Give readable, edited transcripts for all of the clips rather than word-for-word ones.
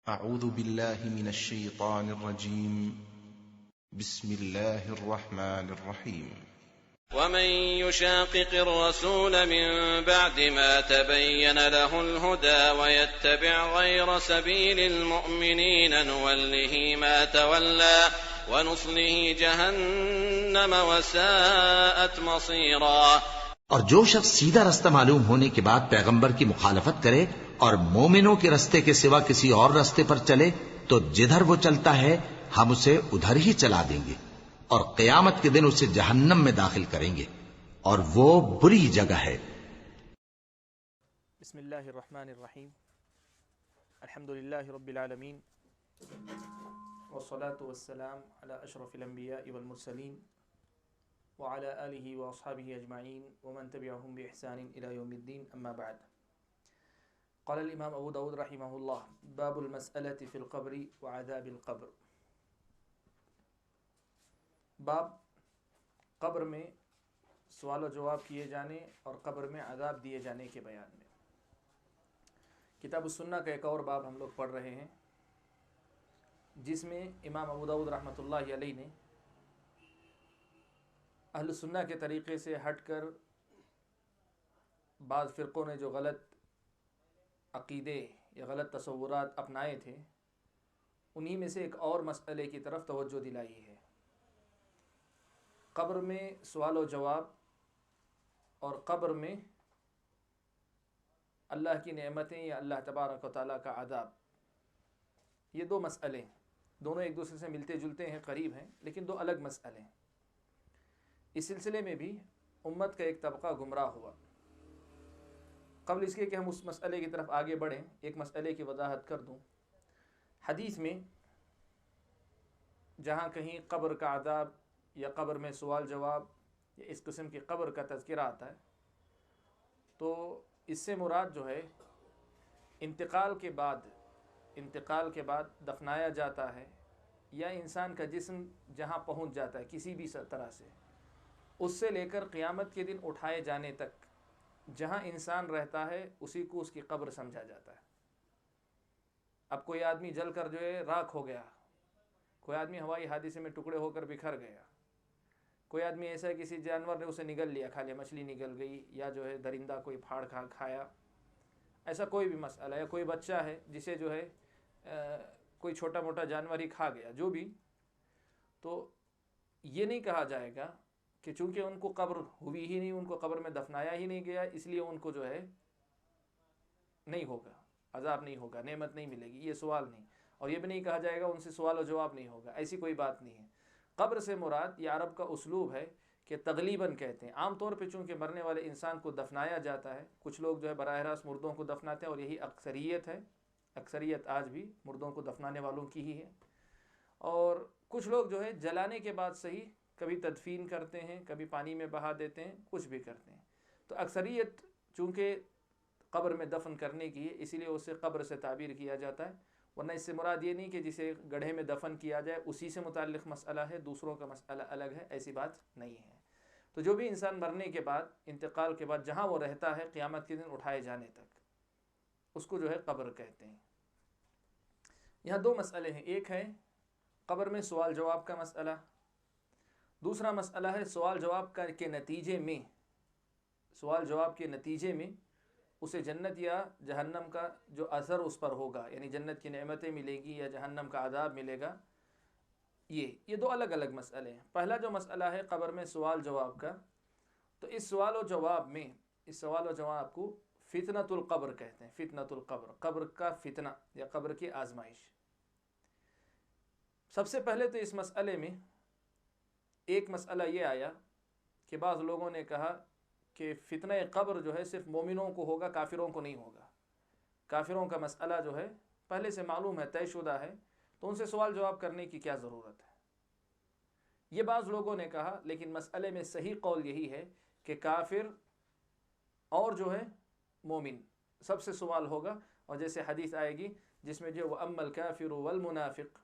أعوذ بالله من الشيطان الرجيم. بسم الله الرحمن الرحيم. ومن يشاقق الرسول من بعد ما تبين له الهدى ويتبع غير سبيل المؤمنين نوله ما تولى ونصله جهنم وساءت مصيرا۔ اور جو شخص سیدھا رستہ معلوم ہونے کے بعد پیغمبر کی مخالفت کرے اور مومنوں کے رستے کے سوا کسی اور رستے پر چلے تو جدھر وہ چلتا ہے ہم اسے ادھر ہی چلا دیں گے اور قیامت کے دن اسے جہنم میں داخل کریں گے اور وہ بری جگہ ہے۔ بسم اللہ الرحمن الرحیم۔ الحمد للہ رب العالمین والصلاة والسلام على اشرف الانبیاء والمرسلین وعلى آلہ واصحابہ اجمعین ومن تبعهم بإحسان الى یوم الدین، اما بعد۔ قال الامام ابو داود رحمہ اللہ: باب المسألة فی القبر وعذاب القبر۔ باب قبر میں سوال و جواب کیے جانے اور قبر میں عذاب دیے جانے کے بیان میں۔ کتاب السنہ کا ایک اور باب ہم لوگ پڑھ رہے ہیں، جس میں امام ابو داود رحمۃ اللہ علیہ نے اہل سنہ کے طریقے سے ہٹ کر بعض فرقوں نے جو غلط عقیدے یا غلط تصورات اپنائے تھے، انہی میں سے ایک اور مسئلے کی طرف توجہ دلائی ہے۔ قبر میں سوال و جواب اور قبر میں اللہ کی نعمتیں یا اللہ تبارک و تعالیٰ کا عذاب، یہ دو مسئلے دونوں ایک دوسرے سے ملتے جلتے ہیں، قریب ہیں، لیکن دو الگ مسئلے ہیں۔ اس سلسلے میں بھی امت کا ایک طبقہ گمراہ ہوا۔ قبل اس کے کہ ہم اس مسئلے کی طرف آگے بڑھیں، ایک مسئلے کی وضاحت کر دوں۔ حدیث میں جہاں کہیں قبر کا عذاب یا قبر میں سوال جواب یا اس قسم کی قبر کا تذکرہ آتا ہے تو اس سے مراد جو ہے انتقال کے بعد دفنایا جاتا ہے یا انسان کا جسم جہاں پہنچ جاتا ہے کسی بھی طرح سے، اس سے لے کر قیامت کے دن اٹھائے جانے تک جہاں انسان رہتا ہے اسی کو اس کی قبر سمجھا جاتا ہے۔ اب کوئی آدمی جل کر جو ہے راکھ ہو گیا، کوئی آدمی ہوائی حادثے میں ٹکڑے ہو کر بکھر گیا، کوئی آدمی ایسا ہے کسی جانور نے اسے نگل لیا، کھا لیا، مچھلی نگل گئی یا جو ہے درندہ کوئی پھاڑ کھایا، ایسا کوئی بھی مسئلہ، یا کوئی بچہ ہے جسے جو ہے کوئی چھوٹا موٹا جانور ہی کھا گیا، جو بھی، تو یہ نہیں کہا جائے گا کہ چونکہ ان کو قبر ہوئی ہی نہیں، ان کو قبر میں دفنایا ہی نہیں گیا، اس لیے ان کو جو ہے نہیں ہوگا، عذاب نہیں ہوگا، نعمت نہیں ملے گی، یہ سوال نہیں۔ اور یہ بھی نہیں کہا جائے گا ان سے سوال و جواب نہیں ہوگا، ایسی کوئی بات نہیں ہے۔ قبر سے مراد یہ عرب کا اسلوب ہے کہ تغلیباً کہتے ہیں، عام طور پہ چونکہ مرنے والے انسان کو دفنایا جاتا ہے، کچھ لوگ جو ہے براہ راست مردوں کو دفناتے ہیں اور یہی اکثریت ہے، اکثریت آج بھی مردوں کو دفنانے والوں کی ہی ہے، اور کچھ لوگ جو ہے جلانے کے بعد صحیح کبھی تدفین کرتے ہیں، کبھی پانی میں بہا دیتے ہیں، کچھ بھی کرتے ہیں۔ تو اکثریت چونکہ قبر میں دفن کرنے کی ہے، اسی لیے اسے قبر سے تعبیر کیا جاتا ہے، ورنہ اس سے مراد یہ نہیں کہ جسے گڑھے میں دفن کیا جائے اسی سے متعلق مسئلہ ہے، دوسروں کا مسئلہ الگ ہے، ایسی بات نہیں ہے۔ تو جو بھی انسان مرنے کے بعد، انتقال کے بعد جہاں وہ رہتا ہے قیامت کے دن اٹھائے جانے تک، اس کو جو ہے قبر کہتے ہیں۔ یہاں دو مسئلے ہیں، ایک ہے قبر میں سوال جواب کا مسئلہ، دوسرا مسئلہ ہے سوال جواب کے نتیجے میں اسے جنت یا جہنم کا جو اثر اس پر ہوگا، یعنی جنت کی نعمتیں ملے گی یا جہنم کا عذاب ملے گا، یہ دو الگ الگ مسئلے ہیں۔ پہلا جو مسئلہ ہے قبر میں سوال جواب کا، تو اس سوال و جواب کو فتنۃ القبر کہتے ہیں، فتنۃ القبر، قبر کا فتنہ یا قبر کی آزمائش۔ سب سے پہلے تو اس مسئلے میں ایک مسئلہ یہ آیا کہ بعض لوگوں نے کہا کہ فتنہ قبر جو ہے صرف مومنوں کو ہوگا، کافروں کو نہیں ہوگا، کافروں کا مسئلہ جو ہے پہلے سے معلوم ہے، طے شدہ ہے، تو ان سے سوال جواب کرنے کی کیا ضرورت ہے، یہ بعض لوگوں نے کہا۔ لیکن مسئلے میں صحیح قول یہی ہے کہ کافر اور جو ہے مومن سب سے سوال ہوگا، اور جیسے حدیث آئے گی جس میں جو وَأَمَّا الْكَافِرُ وَالْمُنَافِقُ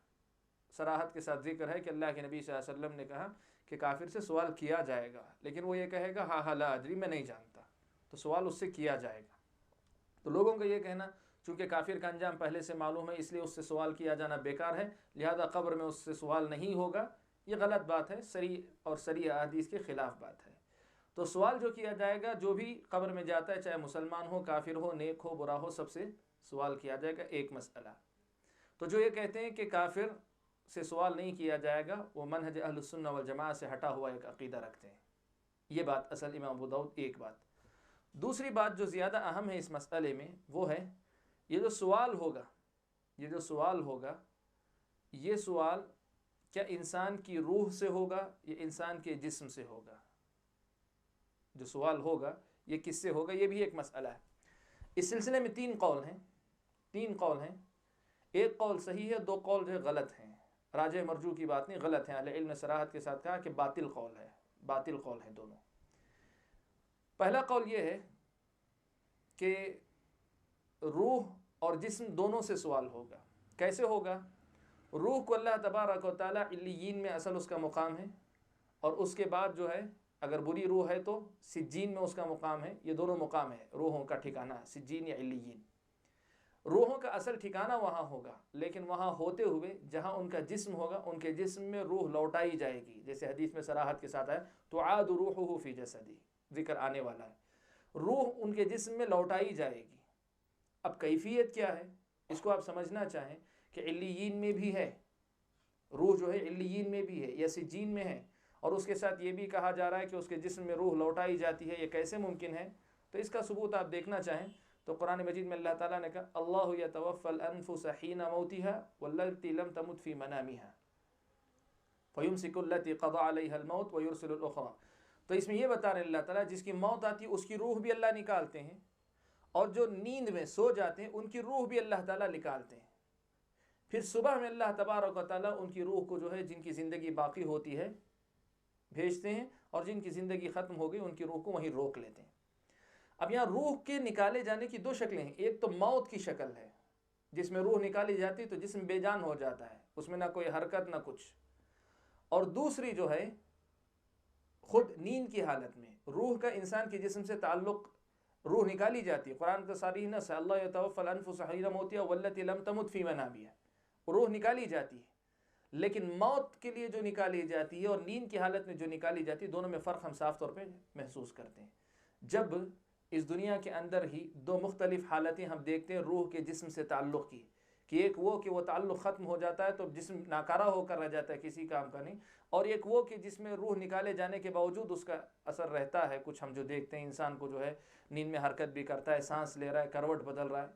صراحت کے ساتھ ذکر ہے کہ اللہ کے نبی صلی اللہ علیہ وسلم نے کہا کہ کافر سے سوال کیا جائے گا، لیکن وہ یہ کہے گا ہاں لا ادری، میں نہیں جانتا، تو سوال اس سے کیا جائے گا۔ تو لوگوں کا یہ کہنا چونکہ کافر کا انجام پہلے سے معلوم ہے، اس لیے اس سے سوال کیا جانا بیکار ہے، لہذا قبر میں اس سے سوال نہیں ہوگا، یہ غلط بات ہے، صریح اور صریح احادیث کے خلاف بات ہے۔ تو سوال جو کیا جائے گا، جو بھی قبر میں جاتا ہے، چاہے مسلمان ہو، کافر ہو، نیک ہو، برا ہو، سب سے سوال کیا جائے گا۔ ایک مسئلہ تو جو یہ کہتے ہیں کہ کافر سے سوال نہیں کیا جائے گا، وہ منہج اہل السنہ والجماعہ سے ہٹا ہوا ایک عقیدہ رکھتے ہیں۔ یہ بات اصل امام ابو داؤد ایک بات۔ دوسری بات جو زیادہ اہم ہے اس مسئلے میں، وہ ہے یہ جو سوال ہوگا، یہ سوال کیا انسان کی روح سے ہوگا یا انسان کے جسم سے ہوگا؟ جو سوال ہوگا یہ کس سے ہوگا، یہ بھی ایک مسئلہ ہے۔ اس سلسلے میں تین قول ہیں۔ ایک قول صحیح ہے، دو قول جو ہے غلط ہیں۔ راجح مرجو کی بات نہیں، غلط ہیں۔ اہل علم نے صراحت کے ساتھ کہا کہ باطل قول ہے دونوں۔ پہلا قول یہ ہے کہ روح اور جسم دونوں سے سوال ہوگا۔ کیسے ہوگا؟ روح کو اللہ تبارک و تعالیٰ علیین میں اصل اس کا مقام ہے، اور اس کے بعد جو ہے اگر بری روح ہے تو سجین میں اس کا مقام ہے۔ یہ دونوں مقام ہے روحوں کا ٹھکانہ، سجین یا علیین۔ روحوں کا اصل ٹھکانہ وہاں ہوگا، لیکن وہاں ہوتے ہوئے جہاں ان کا جسم ہوگا، ان کے جسم میں روح لوٹائی جائے گی، جیسے حدیث میں صراحت کے ساتھ ہے تعاد روحہ فی جسدی، ذکر آنے والا ہے، روح ان کے جسم میں لوٹائی جائے گی۔ اب کیفیت کیا ہے اس کو آپ سمجھنا چاہیں کہ علیین میں بھی ہے، روح جو ہے علیین میں بھی ہے یا سجین میں ہے، اور اس کے ساتھ یہ بھی کہا جا رہا ہے کہ اس کے جسم میں روح لوٹائی جاتی ہے۔ یہ کیسے ممکن ہے؟ تو اس کا ثبوت آپ دیکھنا چاہیں تو قرآن مجید میں اللہ تعالیٰ نے کہا اللہ یتوفی الانفس حین موتها واللتی لم تمت فی منامها فیمسک التی قضى علیها الموت ویرسل الاخرى۔ تو اس میں یہ بتا رہے اللہ تعالیٰ جس کی موت آتی ہے اس کی روح بھی اللہ نکالتے ہیں، اور جو نیند میں سو جاتے ہیں ان کی روح بھی اللہ تعالیٰ نکالتے ہیں۔ پھر صبح میں اللہ تبارک و تعالیٰ ان کی روح کو جو ہے جن کی زندگی باقی ہوتی ہے بھیجتے ہیں، اور جن کی زندگی ختم ہو گئی ان کی روح کو وہیں روک لیتے ہیں۔ اب یہاں روح کے نکالے جانے کی دو شکلیں ہیں۔ ایک تو موت کی شکل ہے، جس میں روح نکالی جاتی تو جسم بے جان ہو جاتا ہے، اس میں نہ کوئی حرکت نہ کچھ۔ اور دوسری جو ہے خود نیند کی حالت میں روح کا انسان کے جسم سے تعلق، روح نکالی جاتی ہے۔ قرآن کا صریح نص ہے اللہ یتوفی الانفس حین موتها واللتی لم تمت فی منامها، روح نکالی جاتی ہے۔ لیکن موت کے لیے جو نکالی جاتی ہے اور نیند کی حالت میں جو نکالی جاتی ہے، دونوں میں فرق ہم صاف طور پہ محسوس کرتے ہیں۔ جب اس دنیا کے اندر ہی دو مختلف حالتیں ہم دیکھتے ہیں روح کے جسم سے تعلق کی، کہ ایک وہ کہ وہ تعلق ختم ہو جاتا ہے تو جسم ناکارہ ہو کر رہ جاتا ہے، کسی کام کا نہیں، اور ایک وہ کہ جس میں روح نکالے جانے کے باوجود اس کا اثر رہتا ہے۔ کچھ ہم جو دیکھتے ہیں انسان کو جو ہے نیند میں حرکت بھی کرتا ہے، سانس لے رہا ہے، کروٹ بدل رہا ہے۔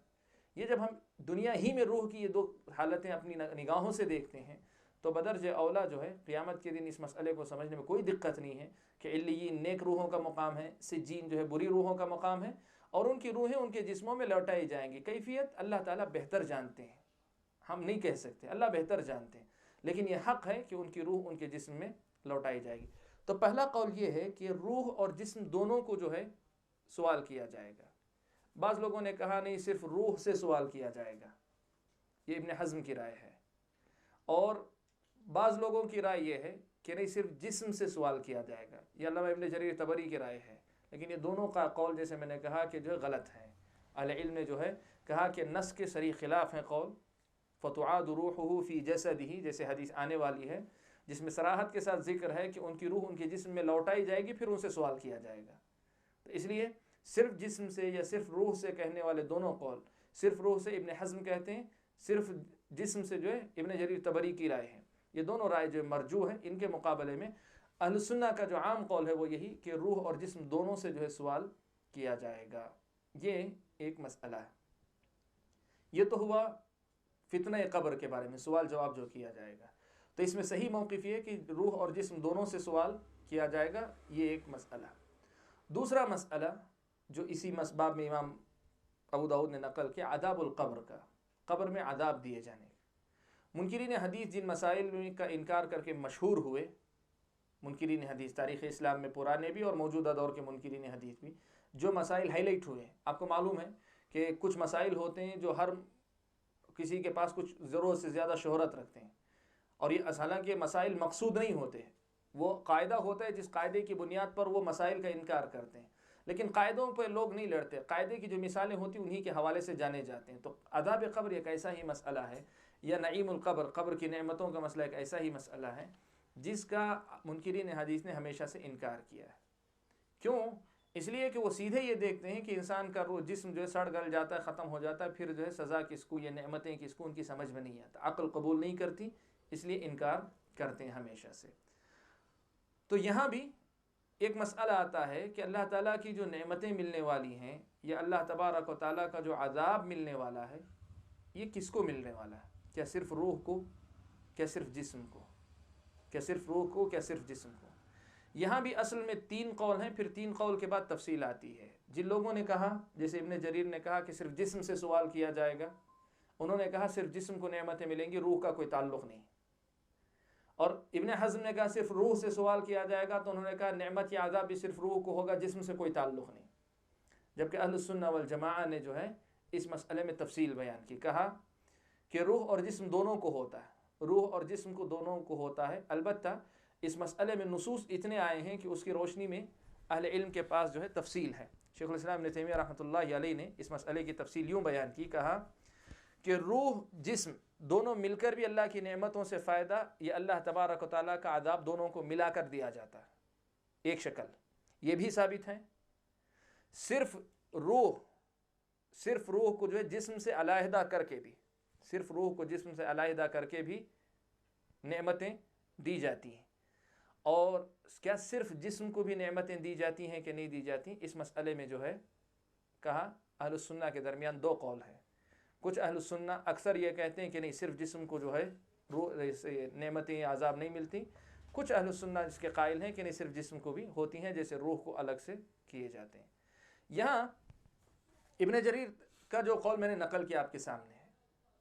یہ جب ہم دنیا ہی میں روح کی یہ دو حالتیں اپنی نگاہوں سے دیکھتے ہیں تو بدرجہ اولا جو ہے قیامت کے دن اس مسئلے کو سمجھنے میں کوئی دقت نہیں ہے کہ علیین نیک روحوں کا مقام ہے، سجین جو ہے بری روحوں کا مقام ہے، اور ان کی روحیں ان کے جسموں میں لوٹائی جائیں گی۔ کیفیت اللہ تعالیٰ بہتر جانتے ہیں، ہم نہیں کہہ سکتے، اللہ بہتر جانتے ہیں، لیکن یہ حق ہے کہ ان کی روح ان کے جسم میں لوٹائی جائے گی۔ تو پہلا قول یہ ہے کہ روح اور جسم دونوں کو جو ہے سوال کیا جائے گا۔ بعض لوگوں نے کہا نہیں، صرف روح سے سوال کیا جائے گا، یہ ابن حزم کی رائے ہے، اور بعض لوگوں کی رائے یہ ہے کہ نہیں، صرف جسم سے سوال کیا جائے گا، یہ علامہ ابن جریر طبری کی رائے ہے۔ لیکن یہ دونوں کا قول جیسے میں نے کہا کہ جو ہے غلط ہے۔ اہل علم نے جو ہے کہا کہ نص کے صریح خلاف ہیں قول، فتعاد روحہ فی جسدہ، جیسے حدیث آنے والی ہے جس میں صراحت کے ساتھ ذکر ہے کہ ان کی روح ان کے جسم میں لوٹائی جائے گی، پھر ان سے سوال کیا جائے گا۔ تو اس لیے صرف جسم سے یا صرف روح سے کہنے والے دونوں قول، صرف روح سے ابن حزم کہتے ہیں، صرف جسم سے جو ہے ابن جریر طبری کی رائے ہے۔ یہ دونوں رائے جو مرجوح ہیں، ان کے مقابلے میں اہل سنہ کا جو عام قول ہے وہ یہی کہ روح اور جسم دونوں سے جو ہے سوال کیا جائے گا۔ یہ ایک مسئلہ ہے۔ یہ تو ہوا فتنہ قبر کے بارے میں سوال جواب جو کیا جائے گا۔ تو اس میں صحیح موقف یہ ہے کہ روح اور جسم دونوں سے سوال کیا جائے گا، یہ ایک مسئلہ۔ دوسرا مسئلہ جو اسی مسباب میں امام ابو داؤد نے نقل کیا، عذاب القبر کا، قبر میں عذاب دیے جانے کا۔ منکرین حدیث جن مسائل کا انکار کر کے مشہور ہوئے، منکرین حدیث تاریخ اسلام میں پرانے بھی اور موجودہ دور کے منکرین حدیث بھی، جو مسائل ہائی لائٹ ہوئے، آپ کو معلوم ہے کہ کچھ مسائل ہوتے ہیں جو ہر کسی کے پاس کچھ ضرورت سے زیادہ شہرت رکھتے ہیں، اور یہ حالانکہ مسائل مقصود نہیں ہوتے، وہ قاعدہ ہوتا ہے جس قاعدے کی بنیاد پر وہ مسائل کا انکار کرتے ہیں، لیکن قاعدوں پہ لوگ نہیں لڑتے، قاعدے کی جو مثالیں ہوتی ہیں انہی کے حوالے سے جانے جاتے ہیں۔ تو عذاب قبر ایک ایسا ہی مسئلہ ہے، یا نعیم القبر، قبر کی نعمتوں کا مسئلہ ایک ایسا ہی مسئلہ ہے جس کا منکرین حدیث نے ہمیشہ سے انکار کیا ہے۔ کیوں؟ اس لیے کہ وہ سیدھے یہ دیکھتے ہیں کہ انسان کا روح جسم جو ہے سڑ گل جاتا ہے، ختم ہو جاتا ہے، پھر جو ہے سزا کس کو، یہ نعمتیں کس کو، ان کی سمجھ میں نہیں آتا، عقل قبول نہیں کرتی، اس لیے انکار کرتے ہیں ہمیشہ سے۔ تو یہاں بھی ایک مسئلہ آتا ہے کہ اللہ تعالیٰ کی جو نعمتیں ملنے والی ہیں، یا اللہ تبارک و تعالیٰ کا جو عذاب ملنے والا ہے، یہ کس کو ملنے والا ہے؟ کیا صرف روح کو؟ کیا صرف جسم کو؟ کیا صرف روح کو؟ کیا صرف جسم کو؟ یہاں بھی اصل میں 3 قول ہیں، پھر 3 قول کے بعد تفصیل آتی ہے۔ جن لوگوں نے کہا، جیسے ابن جریر نے کہا کہ صرف جسم سے سوال کیا جائے گا، انہوں نے کہا صرف جسم کو نعمتیں ملیں گی، روح کا کوئی تعلق نہیں۔ اور ابن حزم نے کہا صرف روح سے سوال کیا جائے گا، تو انہوں نے کہا نعمت یا عذاب بھی صرف روح کو ہوگا، جسم سے کوئی تعلق نہیں۔ جبکہ اہل السنہ والجماعہ نے جو ہے اس مسئلے میں تفصیل بیان کی، کہا کہ روح اور جسم دونوں کو ہوتا ہے، روح اور جسم کو دونوں کو ہوتا ہے۔ البتہ اس مسئلے میں نصوص اتنے آئے ہیں کہ اس کی روشنی میں اہل علم کے پاس جو ہے تفصیل ہے۔ شیخ الاسلام ابن تیمیہ رحمۃ اللہ علیہ نے اس مسئلے کی تفصیل یوں بیان کی، کہا کہ روح جسم دونوں مل کر بھی اللہ کی نعمتوں سے فائدہ یا اللہ تبارک و تعالیٰ کا عذاب دونوں کو ملا کر دیا جاتا ہے، ایک شکل۔ یہ بھی ثابت ہے صرف روح کو جو ہے جسم سے علیحدہ کر کے بھی، صرف روح کو جسم سے علیحدہ کر کے بھی نعمتیں دی جاتی ہیں۔ اور کیا صرف جسم کو بھی نعمتیں دی جاتی ہیں کہ نہیں دی جاتی؟ اس مسئلے میں جو ہے کہا اہل السنہ کے درمیان 2 قول ہیں۔ کچھ اہل السنہ اکثر یہ کہتے ہیں کہ نہیں، صرف جسم کو جو ہے نعمتیں یا عذاب نہیں ملتی۔ کچھ اہل السنہ اس کے قائل ہیں کہ نہیں، صرف جسم کو بھی ہوتی ہیں، جیسے روح کو الگ سے کیے جاتے ہیں۔ یہاں ابن جریر کا جو قول میں نے نقل کیا آپ کے سامنے ہے،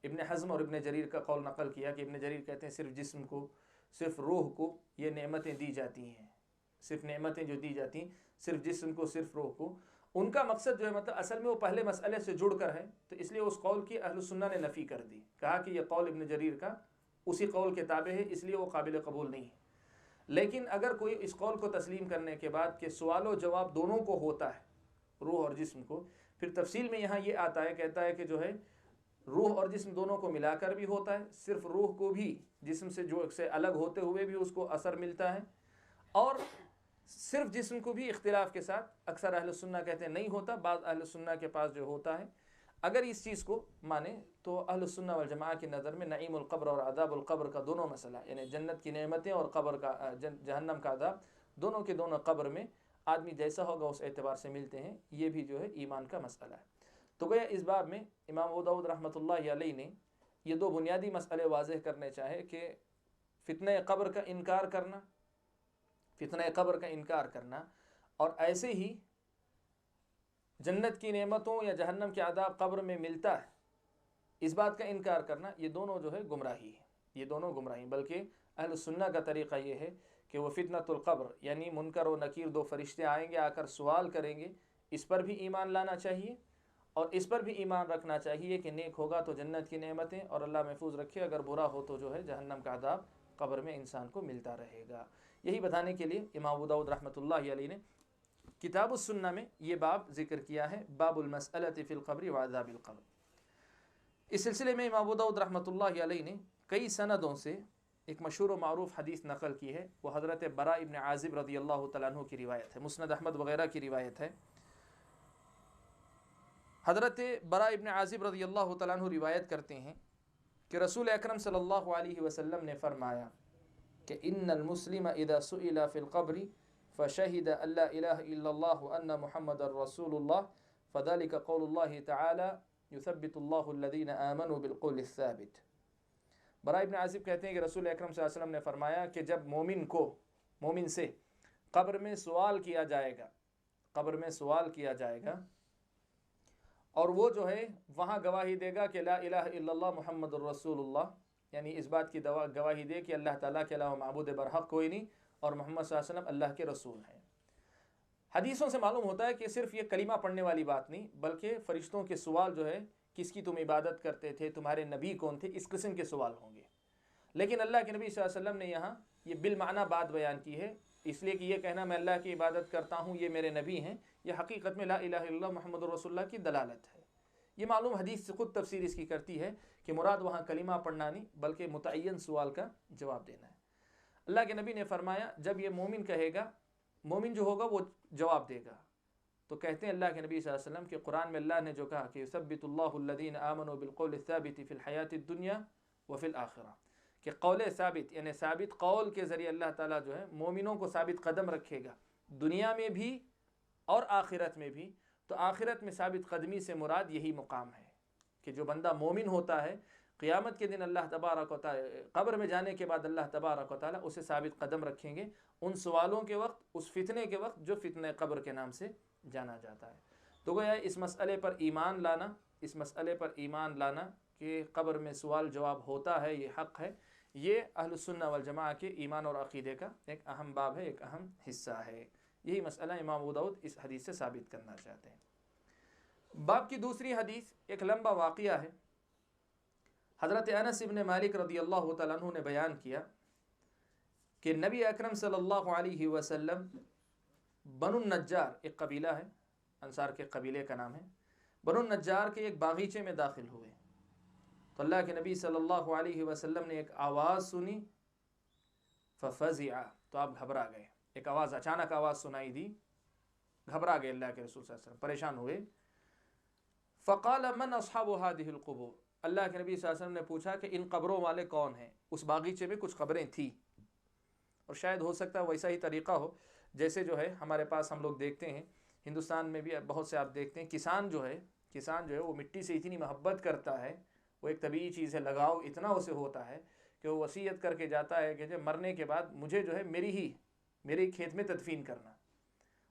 ابن حزم اور ابن جریر کا قول نقل کیا کہ ابن جریر کہتے ہیں صرف جسم کو، صرف روح کو یہ نعمتیں دی جاتی ہیں، صرف نعمتیں جو دی جاتی ہیں صرف جسم کو، صرف روح کو۔ ان کا مقصد جو ہے مطلب اصل میں وہ پہلے مسئلے سے جڑ کر ہے، تو اس لیے اس قول کی اہل السنہ نے نفی کر دی، کہا کہ یہ قول ابن جریر کا اسی قول کے تابع ہے، اس لیے وہ قابل قبول نہیں ہے۔ لیکن اگر کوئی اس قول کو تسلیم کرنے کے بعد کہ سوال و جواب دونوں کو ہوتا ہے، روح اور جسم کو، پھر تفصیل میں یہاں یہ آتا ہے، کہتا ہے کہ جو ہے روح اور جسم دونوں کو ملا کر بھی ہوتا ہے، صرف روح کو بھی جسم سے جو سے الگ ہوتے ہوئے بھی اس کو اثر ملتا ہے، اور صرف جسم کو بھی اختلاف کے ساتھ اکثر اہل سنہ کہتے ہیں نہیں ہوتا، بعض اہل سنہ کے پاس جو ہوتا ہے۔ اگر اس چیز کو مانے تو اہل سنہ والجماعہ کی نظر میں نعیم القبر اور عذاب القبر کا دونوں مسئلہ، یعنی جنت کی نعمتیں اور قبر کا جہنم کا عذاب، دونوں کے دونوں قبر میں آدمی جیسا ہوگا اس اعتبار سے ملتے ہیں، یہ بھی جو ہے ایمان کا مسئلہ ہے۔ تو گویا اس باب میں امام ابو داؤد رحمۃ اللہ علیہ نے یہ 2 بنیادی مسئلے واضح کرنے چاہے کہ فتنہ قبر کا انکار کرنا، فتنہ قبر کا انکار کرنا، اور ایسے ہی جنت کی نعمتوں یا جہنم کے عذاب قبر میں ملتا ہے، اس بات کا انکار کرنا، یہ دونوں جو ہے گمراہی ہے، یہ دونوں گمراہی۔ بلکہ اہل سنہ کا طریقہ یہ ہے کہ وہ فتنۃ القبر، یعنی منکر و نکیر 2 فرشتے آئیں گے، آ کر سوال کریں گے، اس پر بھی ایمان لانا چاہیے، اور اس پر بھی ایمان رکھنا چاہیے کہ نیک ہوگا تو جنت کی نعمتیں، اور اللہ محفوظ رکھے اگر برا ہو تو جو ہے جہنم کا عذاب قبر میں انسان کو ملتا رہے گا۔ یہی بتانے کے لیے امام ابو داؤد رحمۃ اللہ علیہ نے کتاب السنہ میں یہ باب ذکر کیا ہے، باب المسألۃ فی القبر وعذاب القبر۔ اس سلسلے میں امام ابو داؤد رحمۃ اللہ علیہ نے کئی سندوں سے ایک مشہور و معروف حدیث نقل کی ہے، وہ حضرت براء ابن عازب رضی اللہ تعالیٰ عنہ کی روایت ہے، مسند احمد وغیرہ کی روایت ہے۔ حضرت براء ابن عازب رضی اللہ تعالیٰ عنہ روایت کرتے ہیں کہ رسول اکرم صلی اللہ علیہ وسلم نے فرمایا کہ ان المسلم اذا سئل فی القبر فشهد ان لا الہ الا اللہ وان محمد رسول اللہ فذلك قول اللہ تعالی یثبت اللہ الذین آمنوا بالقول الثابت۔ براء ابن عازب کہتے ہیں کہ رسول اکرم صلی اللہ علیہ وسلم نے فرمایا کہ جب مومن سے قبر میں سوال کیا جائے گا، قبر میں سوال کیا جائے گا، اور وہ جو ہے وہاں گواہی دے گا کہ لا الہ الا اللہ محمد الرسول اللہ، یعنی اس بات کی گواہی دے کہ اللہ تعالیٰ کے علاوہ معبود برحق کوئی نہیں، اور محمد صلی اللہ علیہ وسلم اللہ کے رسول ہیں۔ حدیثوں سے معلوم ہوتا ہے کہ صرف یہ کلمہ پڑھنے والی بات نہیں، بلکہ فرشتوں کے سوال جو ہے کس کی تم عبادت کرتے تھے، تمہارے نبی کون تھے، اس قسم کے سوال ہوں گے۔ لیکن اللہ کے نبی صلی اللہ علیہ وسلم نے یہاں یہ بالمعنی بات بیان کی ہے اس لیے کہ یہ کہنا میں اللہ کی عبادت کرتا ہوں یہ میرے نبی ہیں، یہ حقیقت میں لا الہ الا اللہ محمد رسول اللہ کی دلالت ہے۔ یہ معلوم حدیث سے خود تفسیر اس کی کرتی ہے کہ مراد وہاں کلمہ پڑھنا نہیں بلکہ متعین سوال کا جواب دینا ہے۔ اللہ کے نبی نے فرمایا جب یہ مومن کہے گا، مومن جو ہوگا وہ جواب دے گا، تو کہتے ہیں اللہ کے نبی صلی اللہ علیہ وسلم کہ قرآن میں اللہ نے جو کہا کہ یثبت اللہ الذین آمنوا بالقول الثابت فی الحیات الدنیا وفی الآخرہ، کہ قول ثابت یعنی ثابت قول کے ذریعے اللہ تعالیٰ جو ہے مومنوں کو ثابت قدم رکھے گا دنیا میں بھی اور آخرت میں بھی۔ تو آخرت میں ثابت قدمی سے مراد یہی مقام ہے کہ جو بندہ مومن ہوتا ہے قیامت کے دن اللہ تبارک و تعالی قبر میں جانے کے بعد اللہ تبارک و تعالی اسے ثابت قدم رکھیں گے ان سوالوں کے وقت، اس فتنے کے وقت جو فتنہ قبر کے نام سے جانا جاتا ہے۔ تو گویا اس مسئلے پر ایمان لانا کہ قبر میں سوال جواب ہوتا ہے، یہ حق ہے، یہ اہل السنہ والجماعہ کے ایمان اور عقیدے کا ایک اہم باب ہے، ایک اہم حصہ ہے۔ یہی مسئلہ امام ابو داؤد اس حدیث سے ثابت کرنا چاہتے ہیں۔ باب کی دوسری حدیث ایک لمبا واقعہ ہے۔ حضرت انس بن مالک رضی اللہ تعالیٰ عنہ نے بیان کیا کہ نبی اکرم صلی اللہ علیہ وسلم بنو النجار، ایک قبیلہ ہے، انصار کے قبیلے کا نام ہے، بنو النجار کے ایک باغیچے میں داخل ہوئے تو اللہ کے نبی صلی اللہ علیہ وسلم نے ایک آواز سنی، ففزع، تو آپ گھبرا گئے، ایک آواز اچانک آواز سنائی دی، گھبرا گئے اللہ کے رسول صلی اللہ علیہ وسلم، پریشان ہوئے۔ فقال من اصحاب هذه القبور، اللہ کے نبی صلی اللہ علیہ وسلم نے پوچھا کہ ان قبروں والے کون ہیں؟ اس باغیچے میں کچھ قبریں تھیں، اور شاید ہو سکتا ہے ویسا ہی طریقہ ہو جیسے جو ہے ہمارے پاس ہم لوگ دیکھتے ہیں ہندوستان میں بھی بہت سے آپ دیکھتے ہیں کسان جو ہے وہ مٹی سے اتنی محبت کرتا ہے، وہ ایک طبیعی چیز ہے، لگاؤ اتنا اسے ہوتا ہے کہ وہ وصیت کر کے جاتا ہے کہ جب مرنے کے بعد مجھے جو ہے میری کھیت میں تدفین کرنا۔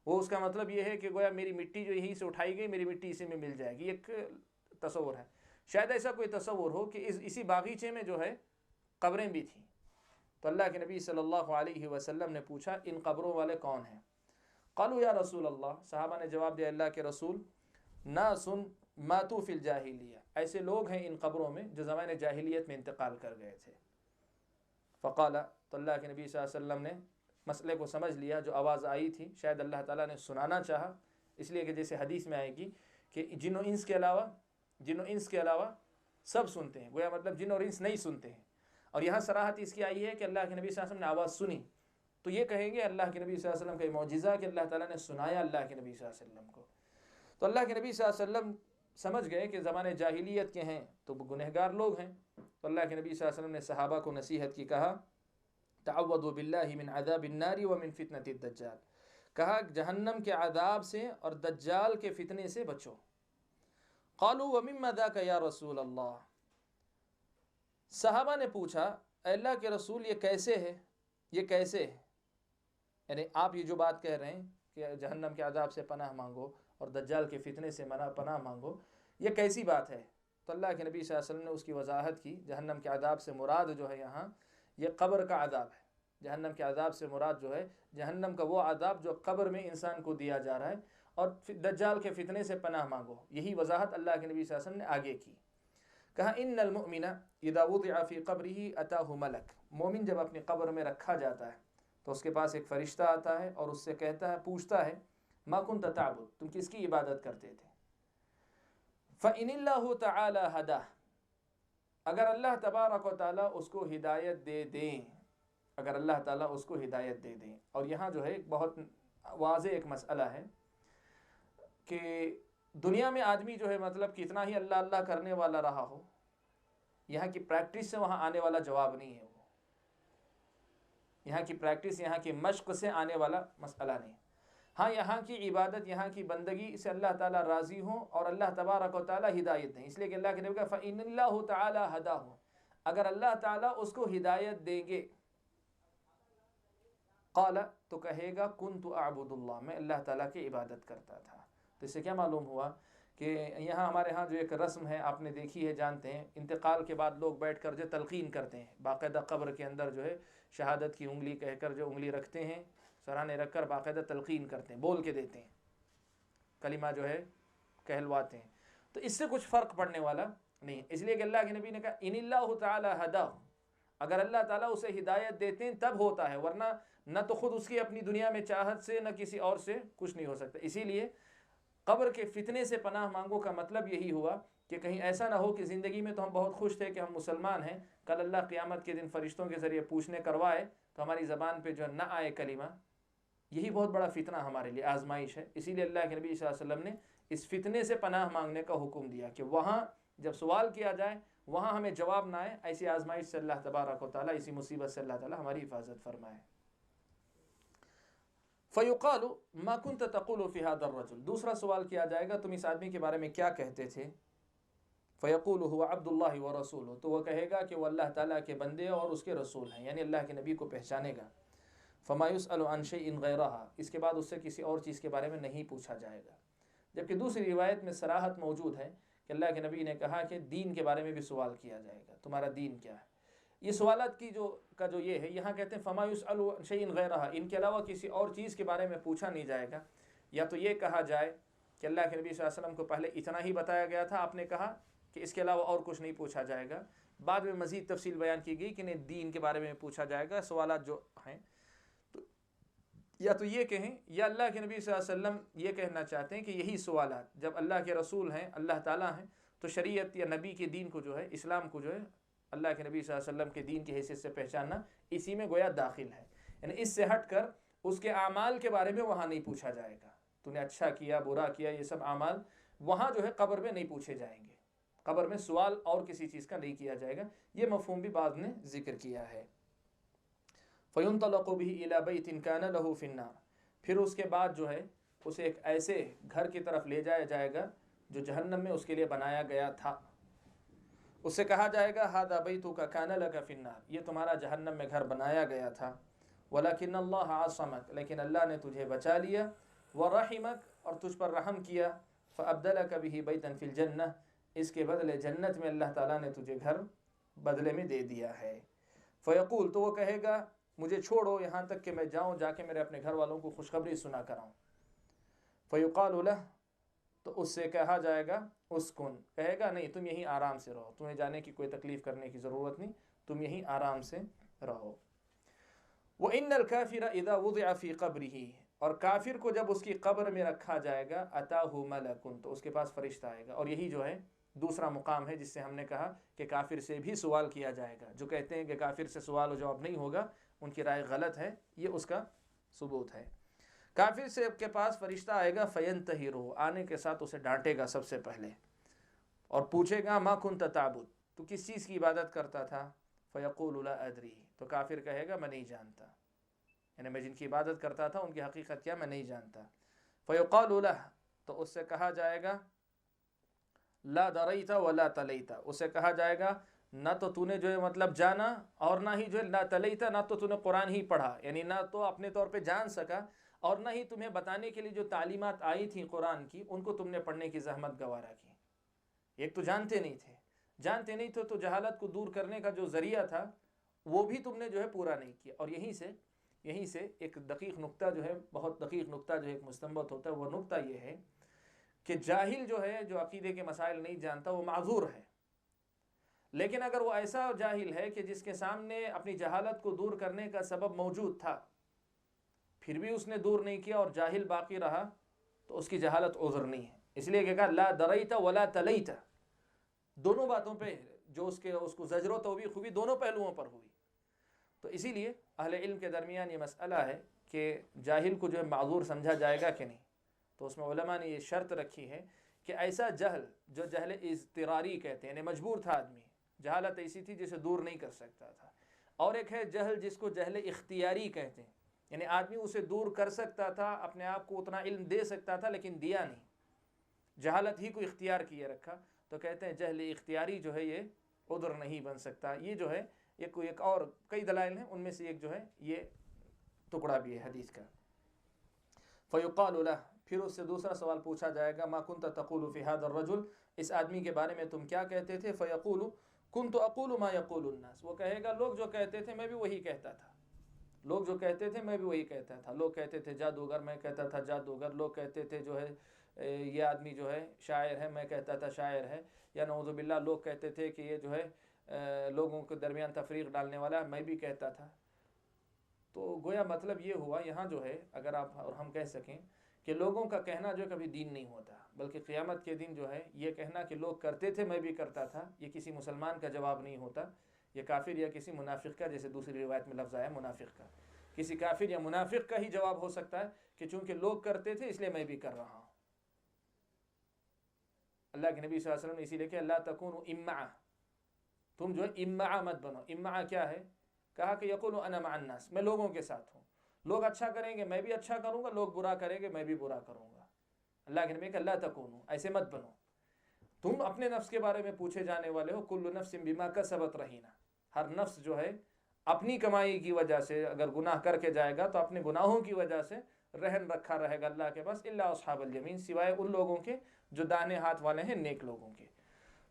وہ اس کا مطلب یہ ہے کہ گویا میری مٹی جو یہیں سے اٹھائی گئی میری مٹی اسی میں مل جائے گی، ایک تصور ہے۔ شاید ایسا کوئی تصور ہو کہ اسی باغیچے میں جو ہے قبریں بھی تھیں۔ تو اللہ کے نبی صلی اللہ علیہ وسلم نے پوچھا ان قبروں والے کون ہیں؟ قالوا یا رسول اللہ، صحابہ نے جواب دیا اللہ کے رسول، ناس ماتوا فی الجاہلیہ، ایسے لوگ ہیں ان قبروں میں جو زمانے جاہلیت میں انتقال کر گئے تھے۔ فقال، تو اللہ کے نبی صلی اللہ علیہ وسلم نے مسئلے کو سمجھ لیا، جو آواز آئی تھی شاید اللہ تعالیٰ نے سنانا چاہا، اس لیے کہ جیسے حدیث میں آئے گی کہ جن و انس کے علاوہ سب سنتے ہیں، گویا مطلب جن اور انس نہیں سنتے ہیں، اور یہاں صراحت اس کی آئی ہے کہ اللہ کے نبی صلی اللہ علیہ وسلم نے آواز سنی، تو یہ کہیں گے اللہ کے نبی صلی اللہ علیہ وسلم کا یہ معجزہ کہ اللہ تعالیٰ نے سنایا اللہ کے نبی صلی اللہ علیہ وسلم کو۔ تو اللہ کے نبی صلی اللہ علیہ وسلم سمجھ گئے کہ زمانے جاہلیت کے ہیں تو وہ گنہگار لوگ ہیں، تو اللہ کے نبی صلی اللہ علیہ وسلم نے صحابہ کو نصیحت کی، کہا تعوذوا باللہ من عذاب النار ومن فتنة الدجال، کہا جہنم کے عذاب سے اور دجال کے فتنے سے بچو۔ قالوا ومما ذاک یا رسول اللہ، صحابہ نے پوچھا اے اللہ کے رسول یہ کیسے ہے، یعنی آپ یہ جو بات کہہ رہے ہیں کہ جہنم کے عذاب سے پناہ مانگو اور دجال کے فتنے سے پناہ مانگو، یہ کیسی بات ہے؟ تو اللہ کے نبی صلی اللہ علیہ وسلم نے اس کی وضاحت کی، جہنم کے عذاب سے مراد جو ہے یہاں یہ قبر کا عذاب ہے، جہنم کے عذاب سے مراد جو ہے جہنم کا وہ عذاب جو قبر میں انسان کو دیا جا رہا ہے، اور دجال کے فتنے سے پناہ مانگو، یہی وضاحت اللہ کے نبی صلی اللہ علیہ وسلم نے آگے کی۔ کہا ان المؤمن اذا وضع فی قبرہ اتاہ ملک، مومن جب اپنی قبر میں رکھا جاتا ہے تو اس کے پاس ایک فرشتہ آتا ہے اور اس سے کہتا ہے، پوچھتا ہے ما کنت تعبد، تم کس کی عبادت کرتے تھے؟ فإن اللہ تعالی ہداہ، اگر اللہ تبارک و تعالیٰ اس کو ہدایت دے دیں، اور یہاں جو ہے ایک بہت واضح ایک مسئلہ ہے کہ دنیا میں آدمی جو ہے مطلب کتنا ہی اللہ اللہ کرنے والا رہا ہو، یہاں کی پریکٹس سے وہاں آنے والا جواب نہیں ہے، وہ یہاں کی پریکٹس، یہاں کی مشق سے آنے والا مسئلہ نہیں۔ ہاں یہاں کی عبادت، یہاں کی بندگی سے اللہ تعالیٰ راضی ہوں اور اللہ تبارک و تعالیٰ ہدایت دیں، اس لیے کہ اللہ کے نبی کا فَإِنَّ اللَّهُ تَعَالَى هَدَاهُ، اگر اللہ تعالیٰ اس کو ہدایت دیں گے، قال، تو کہے گا كُنْتُ أَعْبُدُ اللَّهَ، میں اللہ تعالیٰ کی عبادت کرتا تھا۔ تو اس سے کیا معلوم ہوا کہ یہاں ہمارے ہاں جو ایک رسم ہے آپ نے دیکھی ہے، جانتے ہیں، انتقال کے بعد لوگ بیٹھ کر جو تلقین کرتے ہیں، باقاعدہ قبر کے اندر جو ہے شہادت کی انگلی کہہ کر جو انگلی رکھتے ہیں، سرانے رکھ کر باقاعدہ تلقین کرتے ہیں، بول کے دیتے ہیں، کلمہ جو ہے کہلواتے ہیں، تو اس سے کچھ فرق پڑنے والا نہیں، اس لیے کہ اللہ کے نبی نے کہا ان اللہ تعالی ہداہ، اگر اللہ تعالیٰ اسے ہدایت دیتے ہیں تب ہوتا ہے، ورنہ نہ تو خود اس کی اپنی دنیا میں چاہت سے نہ کسی اور سے کچھ نہیں ہو سکتا۔ اسی لیے قبر کے فتنے سے پناہ مانگو کا مطلب یہی ہوا کہ کہیں ایسا نہ ہو کہ زندگی میں تو ہم بہت خوش تھے کہ ہم مسلمان ہیں، کل اللہ قیامت کے دن فرشتوں کے ذریعے پوچھنے کروائے تو ہماری زبان پہ جو نہ آئے کلمہ۔ یہی بہت بڑا فتنہ ہمارے لیے آزمائش ہے۔ اسی لیے اللہ کے نبی صلی اللہ علیہ وسلم نے اس فتنے سے پناہ مانگنے کا حکم دیا کہ وہاں جب سوال کیا جائے وہاں ہمیں جواب نہ آئے، ایسی آزمائش سے اللہ تبارک و تعالیٰ، اسی مصیبت سے اللہ تعالیٰ ہماری حفاظت فرمائے۔ فَيُقَالُ مَا كُنْتَ تَقُولُ فِي هَذَا الرَّجُلِ، دوسرا سوال کیا جائے گا تم اس آدمی کے بارے میں کیا کہتے تھے؟ فَيَقُولُ هُوَ عَبْدُ اللَّهِ وَرَسُولُهُ، تو وہ کہے گا کہ وہ اللہ تعالیٰ کے بندے اور اس کے رسول ہیں، یعنی اللہ کے نبی کو پہچانے گا۔ فَمَا يُسْأَلُ عَنْ شَيْءٍ غَيْرَهَا، اس کے بعد اس سے کسی اور چیز کے بارے میں نہیں پوچھا جائے گا۔ جبکہ دوسری روایت میں صراحت موجود ہے کہ اللہ کے نبی نے کہا کہ دین کے بارے میں بھی سوال کیا جائے گا، تمہارا دین کیا ہے۔ یہ سوالات کی جو یہ ہے، یہاں کہتے ہیں فما یسأل عن شیء غیرہا، ان کے علاوہ کسی اور چیز کے بارے میں پوچھا نہیں جائے گا۔ یا تو یہ کہا جائے کہ اللہ کے نبی صلی اللہ علیہ وسلم کو پہلے اتنا ہی بتایا گیا تھا، آپ نے کہا کہ اس کے علاوہ اور کچھ نہیں پوچھا جائے گا، بعد میں مزید تفصیل بیان کی گئی کہ نہیں دین کے بارے میں پوچھا جائے گا سوالات جو ہیں۔ یا تو یہ کہیں، یا اللہ کے نبی صلی اللہ علیہ وسلم یہ کہنا چاہتے ہیں کہ یہی سوالات جب اللہ کے رسول ہیں، اللہ تعالیٰ ہیں، تو شریعت یا نبی کے دین کو جو ہے، اسلام کو جو ہے، اللہ کے نبی صلی اللہ علیہ وسلم کے دین کی حیثیت سے پہچاننا اسی میں گویا داخل ہے۔ یعنی اس سے ہٹ کر اس کے اعمال کے بارے میں وہاں نہیں پوچھا جائے گا، تو نے اچھا کیا برا کیا، یہ سب اعمال وہاں جو ہے قبر میں نہیں پوچھے جائیں گے۔ قبر میں سوال اور کسی چیز کا نہیں کیا جائے گا، یہ مفہوم بھی بعد نے ذکر کیا ہے۔ فَيُنْطَلَقُ بِهِ إِلَى بَيْتٍ كَانَ لَهُ فِي النَّارِ، پھر اس کے بعد جو ہے اسے ایک ایسے گھر کی طرف لے جایا جائے گا جو جہنم میں اس کے لیے بنایا گیا تھا۔ اس سے کہا جائے گا هَذَا بَيْتُكَ كَانَ لَكَ فِي النَّارِ، یہ تمہارا جہنم میں گھر بنایا گیا تھا۔ وَلَكِنَّ اللَّهَ عَصَمَكَ، لیکن اللہ نے تجھے بچا لیا، وَرَحِمَكَ، اور تجھ پر رحم کیا، فَأَبْدَلَكَ بِهِ بَيْتًا فِي الْجَنَّةِ، اس کے بدلے جنت میں اللہ تعالیٰ نے تجھے گھر بدلے میں دے دیا ہے۔ فَيَقُول، تو وہ کہے گا مجھے چھوڑو یہاں تک کہ میں جاؤں، جا کے میرے اپنے گھر والوں کو خوشخبری سنا کراؤں۔ فَيُقَالُ لَهُ، تو اس سے کہا جائے گا اسکن، کہے گا نہیں تم یہیں آرام سے رہو، تمہیں جانے کی کوئی تکلیف کرنے کی ضرورت نہیں، تم یہیں آرام سے رہو۔ وَإِنَّ الْكَافِرَ إِذَا وُضِعَ فِي قَبْرِهِ، اور کافر کو جب اس کی قبر میں رکھا جائے گا، أَتَاهُ مَلَكٌ، تو اس کے پاس فرشتہ آئے گا۔ اور یہی جو ہے دوسرا مقام ہے جس سے ہم نے کہا کہ کافر سے بھی سوال کیا جائے گا۔ جو کہتے ہیں کہ کافر سے سوال و جواب نہیں ہوگا، ان کی رائے غلط ہے، یہ اس کا ثبوت ہے۔ کافر سے کے پاس فرشتہ آئے گا، فَيَنْتَهِرُهُ، آنے کے ساتھ اسے ڈانٹے گا سب سے پہلے، اور پوچھے گا مَا كُنْتَ تَعْبُدُ، تو کس چیز کی عبادت کرتا تھا؟ فَيَقُولُ لَا أَدْرِي، تو کافر کہے گا میں نہیں جانتا، یعنی میں جن کی عبادت کرتا تھا ان کی حقیقت کیا میں نہیں جانتا۔ فَيُقَالُ لَهُ، تو اس سے کہا جائے گا لَا دَرَيْتَ وَلَا تَلَيْتَ، اسے کہا جائے گا نہ تو تو نے جو ہے مطلب جانا، اور نہ ہی جو ہے لَا تَلَيْتَ، نہ تو نے قرآن ہی پڑھا، یعنی نہ تو اپنے طور پہ جان سکا، اور نہ ہی تمہیں بتانے کے لیے جو تعلیمات آئی تھیں قرآن کی ان کو تم نے پڑھنے کی زحمت گوارا کی۔ ایک تو جانتے نہیں تھے تو جہالت کو دور کرنے کا جو ذریعہ تھا وہ بھی تم نے جو ہے پورا نہیں کیا۔ اور یہیں سے ایک دقیق نقطہ جو ہے، بہت دقیق نقطہ جو ہے ایک مستنبط ہوتا ہے، وہ نقطہ یہ ہے کہ جاہل جو ہے، جو عقیدے کے مسائل نہیں جانتا، وہ معذور ہے۔ لیکن اگر وہ ایسا جاہل ہے کہ جس کے سامنے اپنی جہالت کو دور کرنے کا سبب موجود تھا، پھر بھی اس نے دور نہیں کیا اور جاہل باقی رہا، تو اس کی جہالت عذر نہیں ہے۔ اس لیے کہ کہا لا دریت ولا تلیت، دونوں باتوں پہ جو اس کو زجر و توبیخ ہوئی دونوں پہلوؤں پر ہوئی۔ تو اسی لیے اہل علم کے درمیان یہ مسئلہ ہے کہ جاہل کو جو ہے معذور سمجھا جائے گا کہ نہیں، تو اس میں علماء نے یہ شرط رکھی ہے کہ ایسا جہل جو جہل اضطراری کہتے ہیں، یعنی مجبور تھا آدمی، جہالت ایسی تھی جسے دور نہیں کر سکتا تھا، اور ایک ہے جہل جس کو جہل اختیاری کہتے ہیں، یعنی آدمی اسے دور کر سکتا تھا، اپنے آپ کو اتنا علم دے سکتا تھا لیکن دیا نہیں، جہالت ہی کو اختیار کیے رکھا، تو کہتے ہیں جہل اختیاری جو ہے یہ عذر نہیں بن سکتا۔ یہ جو ہے ایک اور کئی دلائل ہیں، ان میں سے ایک جو ہے یہ ٹکڑا بھی ہے حدیث کا۔ فَيُقَالُ لَهُ، پھر اس سے دوسرا سوال پوچھا جائے گا، مَا كُنْتَ تَقُولُ فِي هَذَا الرَّجُلِ، اس آدمی کے بارے میں تم کیا کہتے تھے؟ فَيَقُولُ كُنْتُ أَقُولُ مَا يَقُولُ النَّاسُ، وہ کہے گا لوگ جو کہتے تھے میں بھی وہی کہتا تھا، لوگ جو کہتے تھے میں بھی وہی کہتا تھا۔ لوگ کہتے تھے جادوگر، میں کہتا تھا جادوگر، لوگ کہتے تھے جو ہے یہ آدمی جو ہے شاعر ہے، میں کہتا تھا شاعر ہے، یا نعوذ باللہ لوگ کہتے تھے کہ یہ جو ہے لوگوں کے درمیان تفریق ڈالنے والا ہے، میں بھی کہتا تھا. تو گویا مطلب یہ ہوا یہاں جو ہے، اگر آپ اور ہم کہہ سکیں کہ لوگوں کا کہنا جو کبھی دین نہیں ہوتا، بلکہ قیامت کے دن جو ہے یہ کہنا کہ لوگ کرتے تھے میں بھی کرتا تھا، یہ کسی مسلمان کا جواب نہیں ہوتا، یہ کافر یا کسی منافق کا، جیسے دوسری روایت میں لفظ آیا منافق کا، کسی کافر یا منافق کا ہی جواب ہو سکتا ہے کہ چونکہ لوگ کرتے تھے اس لیے میں بھی کر رہا ہوں. اللہ کے نبی صلی اللہ علیہ وسلم نے اسی لیے کہ اللہ تکونوا امعا، تم جو ہے امعا مت بنو. امعا کیا ہے؟ کہا کہ یقول انا مع الناس، میں لوگوں کے ساتھ ہوں، لوگ اچھا کریں گے میں بھی اچھا کروں گا، لوگ برا کریں گے میں بھی برا کروں گا. اللہ کے نبی کہ اللہ تکونوا، ایسے مت بنو. تم اپنے نفس کے بارے میں پوچھے جانے والے ہو، کل نفس بما کسبت رہینہ، ہر نفس جو ہے اپنی کمائی کی وجہ سے اگر گناہ کر کے جائے گا تو اپنے گناہوں کی وجہ سے رہن رکھا رہے گا اللہ کے پاس، الا اصحاب الیمین، سوائے ان لوگوں کے جو دانے ہاتھ والے ہیں، نیک لوگوں کے.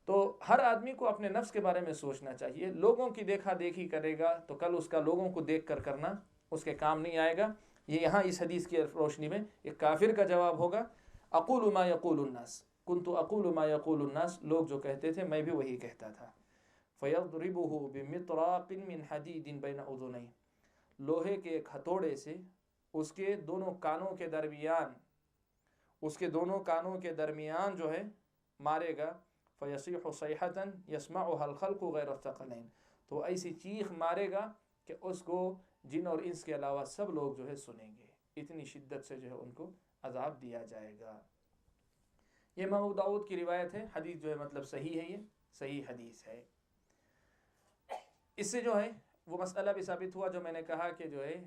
تو ہر آدمی کو اپنے نفس کے بارے میں سوچنا چاہیے. لوگوں کی دیکھا دیکھی کرے گا تو کل اس کا لوگوں کو دیکھ کر کرنا اس کے کام نہیں آئے گا. یہ یہاں اس حدیث کی روشنی میں ایک کافر کا جواب ہوگا. اقول ما یقول الناس کنت اقول ما یقول الناس، لوگ جو کہتے تھے میں بھی وہی کہتا تھا. فیضربہ بمطراق من حدید بین اذنیہ، لوہے کے ایک ہتھوڑے سے اس کے دونوں کانوں کے درمیان جو ہے مارے گا. فیصیح صیحة یسمعها الخلق غیر الثقلین، تو ایسی چیخ مارے گا کہ اس کو جن اور انس کے علاوہ سب لوگ جو ہے سنیں گے، اتنی شدت سے جو ہے ان کو عذاب دیا جائے گا. یہ امام ابو داؤد کی روایت ہے. حدیث جو ہے مطلب صحیح ہے، یہ صحیح حدیث ہے. اس سے جو ہے وہ مسئلہ بھی ثابت ہوا جو میں نے کہا کہ جو ہے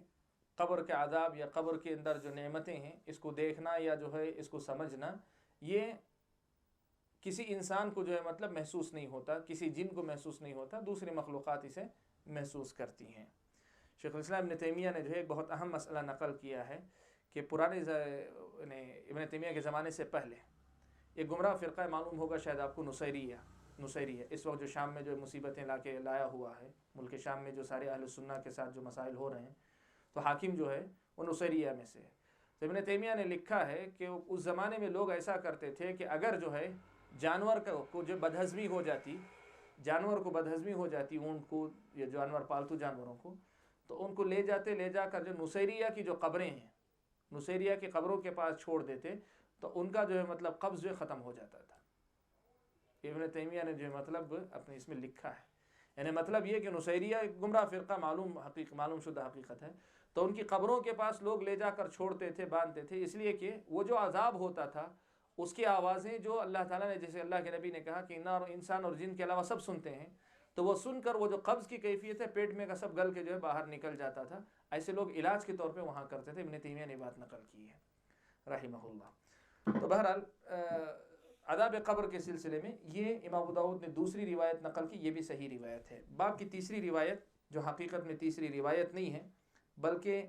قبر کے عذاب یا قبر کے اندر جو نعمتیں ہیں اس کو دیکھنا یا جو ہے اس کو سمجھنا، یہ کسی انسان کو جو ہے مطلب محسوس نہیں ہوتا، کسی جن کو محسوس نہیں ہوتا، دوسری مخلوقات اسے محسوس کرتی ہیں. شیخ الاسلام ابن تیمیہ نے جو ہے ایک بہت اہم مسئلہ نقل کیا ہے کہ پرانے ابن تیمیہ کے زمانے سے پہلے ایک گمراہ فرقہ معلوم ہوگا شاید آپ کو، نصیری ہے. اس وقت جو شام میں جو مصیبتیں لایا ہوا ہے، ملک شام میں جو سارے اہل سنہ کے ساتھ جو مسائل ہو رہے ہیں، تو حاکم جو ہے وہ نصیریہ میں سے ہے. تو ابن تیمیہ نے لکھا ہے کہ اس زمانے میں لوگ ایسا کرتے تھے کہ اگر جو ہے جانور کو جو بدہضمی ہو جاتی، اونٹ کو یا جانور پالتو جانوروں کو، تو ان کو لے جا کر جو نصیریہ کی جو قبریں ہیں، نصیریہ کی قبروں کے پاس چھوڑ دیتے، تو ان کا جو ہے مطلب قبض جو ہے ختم ہو جاتا تھا. ابن تیمیہ نے جو ہے مطلب اپنے اس میں لکھا ہے، یعنی مطلب یہ کہ نصیریہ گمراہ فرقہ معلوم شدہ حقیقت ہے، تو ان کی قبروں کے پاس لوگ لے جا کر چھوڑتے تھے، باندھتے تھے، اس لیے کہ وہ جو عذاب ہوتا تھا اس کی آوازیں جو اللہ تعالیٰ نے، جیسے اللہ کے نبی نے کہا کہ انسان اور جن کے علاوہ سب سنتے ہیں، تو وہ سن کر وہ جو قبض کی کیفیت ہے پیٹ میں کا سب گل کے جو ہے باہر نکل جاتا تھا. ایسے لوگ علاج کے طور پہ وہاں کرتے تھے. ابن تیمیہ نے بات نقل کی ہے رحمہ اللہ. تو بہرحال عذاب قبر کے سلسلے میں یہ امام ابو داؤد نے دوسری روایت نقل کی، یہ بھی صحیح روایت ہے. باب کی تیسری روایت جو حقیقت میں تیسری روایت نہیں ہے بلکہ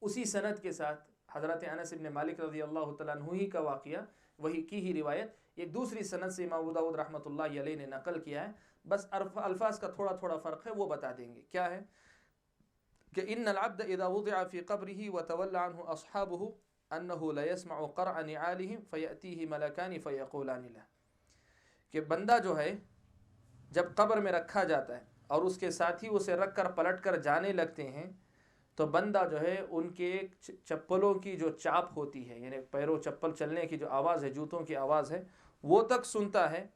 اسی سند کے ساتھ حضرت انس بن مالک رضی اللہ تعالیٰ عنہ ہی کا واقعہ، وہی کی ہی روایت ایک دوسری سند سے امام ابو داؤد رحمۃ اللہ علیہ نے نقل کیا ہے. بس الفاظ کا تھوڑا فرق ہے، وہ بتا دیں گے. کیا ہے کہ ان العبد اذا وضع في قبره وتولى عنه اصحابه انه لا يسمع قرع نعالهم فياتيه ملكان فيقولان له، کہ بندہ جو ہے جب قبر میں رکھا جاتا ہے اور اس کے ساتھی اسے رکھ کر پلٹ کر جانے لگتے ہیں، تو بندہ جو ہے ان کے چپلوں کی جو چاپ ہوتی ہے، یعنی پیروں چپل چلنے کی جو آواز ہے، جوتوں کی آواز ہے، وہ تک سنتا ہے.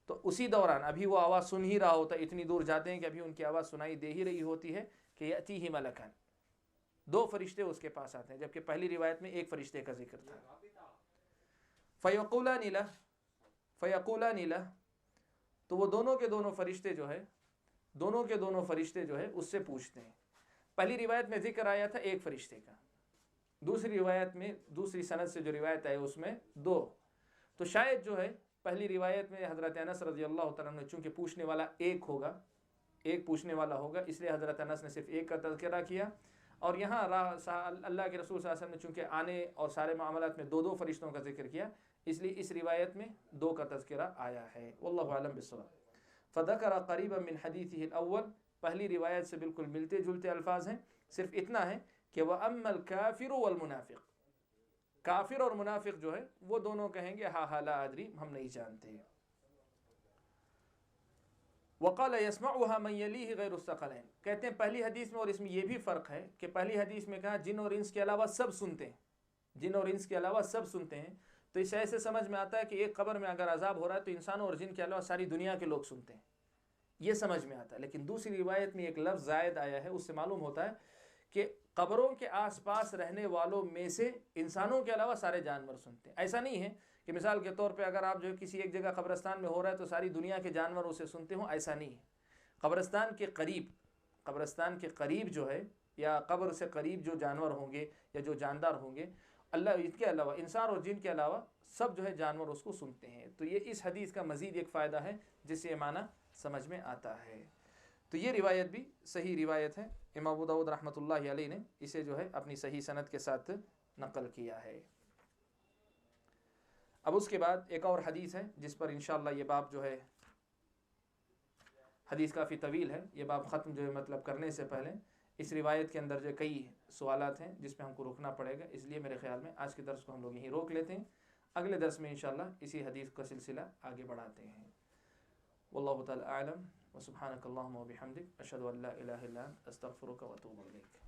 تو اسی دوران ابھی وہ آواز سن ہی رہا ہوتا ہے، اتنی دور جاتے ہیں کہ ابھی ان کی آواز سنائی دے ہی رہی ہوتی ہے کہ یأتیہ ملکان، دو فرشتے اس کے پاس آتے ہیں، جبکہ پہلی روایت میں ایک فرشتے کا ذکر تھا. فیقولان لہ، تو وہ دونوں کے دونوں فرشتے جو ہے اس سے پوچھتے ہیں. پہلی روایت میں ذکر آیا تھا ایک فرشتے کا، دوسری روایت میں دوسری سند سے جو روایت ہے اس میں دو. تو شاید جو ہے پہلی روایت میں حضرت انس رضی اللہ تعالیٰ عنہ چونکہ پوچھنے والا ایک پوچھنے والا ہوگا، اس لیے حضرت انس نے صرف ایک کا تذکرہ کیا. اور یہاں اللہ کے رسول صلی اللہ علیہ وسلم نے چونکہ آنے اور سارے معاملات میں دو فرشتوں کا ذکر کیا، اس لیے اس روایت میں دو کا تذکرہ آیا ہے. واللہ اعلم بالصواب. فذکر قریبا من حدیثہ الاول، پہلی روایت سے بالکل ملتے جلتے الفاظ ہیں، صرف اتنا ہے کہ وَأَمَّا الْكَافِرُ وَالْمُنَافِقُ، کافر اور منافق جو ہے وہ دونوں کہیں گے ہاں لا ادری، ہم نہیں جانتے. وقال يسمعها من يليه غير الثقلين، کہتے ہیں پہلی حدیث میں اور اس میں یہ بھی فرق ہے کہ پہلی حدیث میں کہا جن اور انس کے علاوہ سب سنتے ہیں، جن اور انس کے علاوہ سب سنتے ہیں، تو اس ایسے سمجھ میں آتا ہے کہ ایک قبر میں اگر عذاب ہو رہا ہے تو انسانوں اور جن کے علاوہ ساری دنیا کے لوگ سنتے ہیں، یہ سمجھ میں آتا ہے. لیکن دوسری روایت میں ایک لفظ زائد آیا ہے، اس سے معلوم ہوتا ہے کہ قبروں کے آس پاس رہنے والوں میں سے انسانوں کے علاوہ سارے جانور سنتے ہیں. ایسا نہیں ہے کہ مثال کے طور پہ اگر آپ جو ہے کسی ایک جگہ قبرستان میں ہو رہا ہے تو ساری دنیا کے جانور اسے سنتے ہوں، ایسا نہیں ہے. قبرستان کے قریب جو ہے یا قبر سے قریب جو جانور ہوں گے یا جو جاندار ہوں گے، اللہ ان کے علاوہ انسان اور جن کے علاوہ سب جو ہے جانور اس کو سنتے ہیں. تو یہ اس حدیث کا مزید ایک فائدہ ہے جس سے یہ معنی سمجھ میں آتا ہے. تو یہ روایت بھی صحیح روایت ہے. امام ابو داؤد رحمۃ اللہ علیہ نے اسے جو ہے اپنی صحیح سند کے ساتھ نقل کیا ہے. اب اس کے بعد ایک اور حدیث ہے جس پر انشاءاللہ یہ باب جو ہے، حدیث کافی طویل ہے، یہ باب ختم جو ہے مطلب کرنے سے پہلے اس روایت کے اندر جو کئی سوالات ہیں جس پہ ہم کو رکنا پڑے گا، اس لیے میرے خیال میں آج کے درس کو ہم لوگ یہیں روک لیتے ہیں. اگلے درس میں انشاءاللہ اسی حدیث کا سلسلہ آگے بڑھاتے ہیں. واللہ تعالی اعلم وسبحانک اللہم وبحمدک اشہد ان لا الہ الا انت استغفرک واتوب الیک.